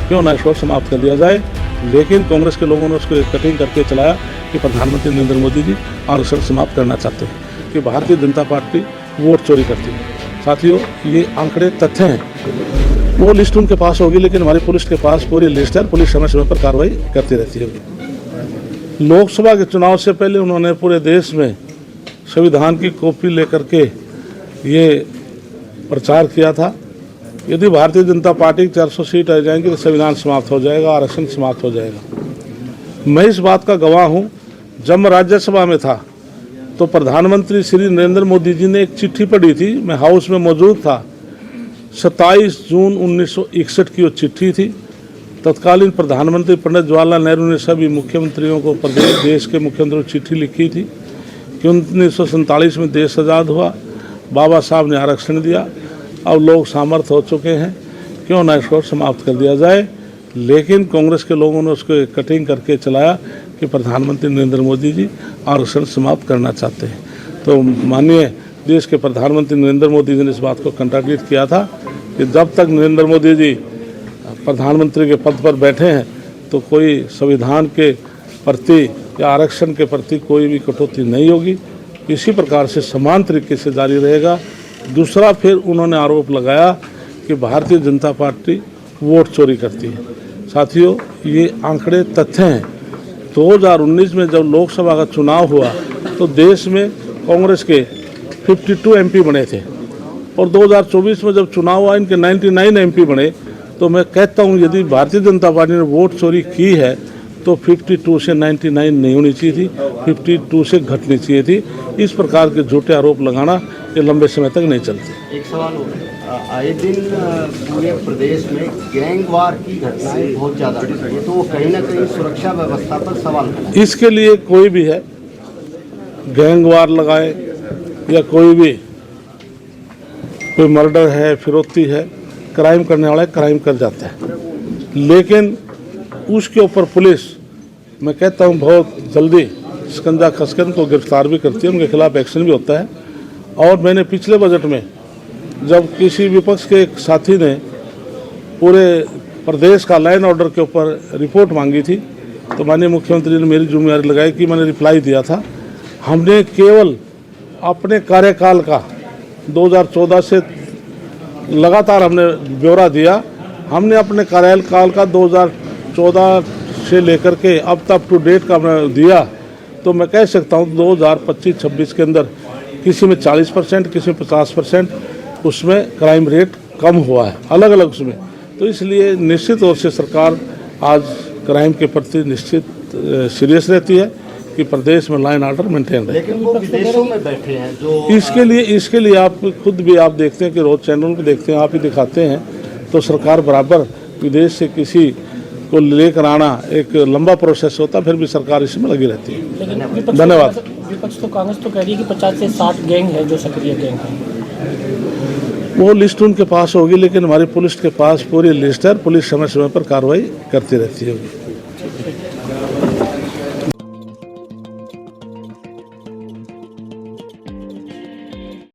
क्यों ना इसको समाप्त कर दिया जाए। लेकिन कांग्रेस के लोगों ने उसको कटिंग करके चलाया कि प्रधानमंत्री नरेंद्र मोदी जी आरक्षण समाप्त करना चाहते हैं, कि भारतीय जनता पार्टी वोट चोरी करती है। साथियों, ये आंकड़े तथ्य हैं। वो लिस्ट उनके पास होगी, लेकिन हमारी पुलिस के पास पूरी लिस्ट है। पुलिस समय समय पर कार्रवाई करती रहती है। लोकसभा के चुनाव से पहले उन्होंने पूरे देश में संविधान की कॉपी लेकर के ये प्रचार किया था। यदि भारतीय जनता पार्टी की 400 सीट आ जाएंगी तो संविधान समाप्त हो जाएगा, आरक्षण समाप्त हो जाएगा। मैं इस बात का गवाह हूँ। जब मैं राज्यसभा में था तो प्रधानमंत्री श्री नरेंद्र मोदी जी ने एक चिट्ठी पढ़ी थी, मैं हाउस में मौजूद था। 27 जून 1961 की वो चिट्ठी थी। तत्कालीन प्रधानमंत्री पंडित जवाहरलाल नेहरू ने सभी मुख्यमंत्रियों को, प्रदेश देश के मुख्यमंत्रियों को चिट्ठी लिखी थी कि 1947 में देश आज़ाद हुआ, बाबा साहब ने आरक्षण दिया, अब लोग सामर्थ्य हो चुके हैं, क्यों ना इसको समाप्त कर दिया जाए। लेकिन कांग्रेस के लोगों ने उसको कटिंग करके चलाया कि प्रधानमंत्री नरेंद्र मोदी जी आरक्षण समाप्त करना चाहते हैं। तो माननीय देश के प्रधानमंत्री नरेंद्र मोदी जी ने इस बात को कंट्राडिक्ट किया था कि जब तक नरेंद्र मोदी जी प्रधानमंत्री के पद पर बैठे हैं तो कोई संविधान के प्रति या आरक्षण के प्रति कोई भी कटौती नहीं होगी, इसी प्रकार से समान तरीके से जारी रहेगा। दूसरा, फिर उन्होंने आरोप लगाया कि भारतीय जनता पार्टी वोट चोरी करती है। साथियों, ये आंकड़े तथ्य हैं। 2019 में जब लोकसभा का चुनाव हुआ तो देश में कांग्रेस के 52 एमपी बने थे और 2024 में जब चुनाव हुआ इनके 99 एमपी बने। तो मैं कहता हूँ, यदि भारतीय जनता पार्टी ने वोट चोरी की है तो 52 से 99 नहीं होनी चाहिए थी, 52 से घटनी चाहिए थी। इस प्रकार के झूठे आरोप लगाना ये लंबे समय तक नहीं चलते। एक सवाल हो, आए दिन पूरे प्रदेश में गैंगवार की घटनाएं बहुत ज़्यादा बढ़ रही है, तो वो कहीं ना कहीं सुरक्षा व्यवस्था पर सवाल खड़ा है। इसके लिए कोई भी है, गैंगवार लगाए या कोई मर्डर है, फिरौती है, क्राइम करने वाला क्राइम कर जाता है। लेकिन उसके ऊपर पुलिस, मैं कहता हूँ, बहुत जल्दी शिकंजा कसकर उनको गिरफ्तार भी करती है, उनके खिलाफ एक्शन भी होता है। और मैंने पिछले बजट में जब किसी विपक्ष के एक साथी ने पूरे प्रदेश का लाइन ऑर्डर के ऊपर रिपोर्ट मांगी थी तो माननीय मुख्यमंत्री ने मेरी जिम्मेदारी लगाई कि मैंने रिप्लाई दिया था। हमने केवल अपने कार्यकाल का 2014 से लगातार हमने ब्यौरा दिया। हमने अपने कार्यकाल का 2014 से लेकर के अब तक टू डेट का हमने दिया, तो मैं कह सकता हूँ 2025-26 के अंदर किसी में 40%, किसी में 50% उसमें क्राइम रेट कम हुआ है, अलग अलग उसमें। तो इसलिए निश्चित तौर से सरकार आज क्राइम के प्रति निश्चित सीरियस रहती है कि प्रदेश में लाइन ऑर्डर मेंटेन रहे। लेकिन वो विदेशों में बैठे हैं जो इसके लिए आप खुद भी आप देखते हैं कि रोज चैनल पे देखते हैं, आप ही दिखाते हैं। तो सरकार बराबर विदेश से किसी को लेकर आना एक लंबा प्रोसेस होता है, फिर भी सरकार इसमें लगी रहती है। धन्यवाद। विपक्ष तो कांग्रेस तो कह रही है कि 50 से 60 गैंग है जो सक्रिय गैंग है। वो लिस्ट उनके पास होगी, लेकिन हमारी पुलिस के पास पूरी लिस्ट है। पुलिस समय समय पर कार्रवाई करती रहती है।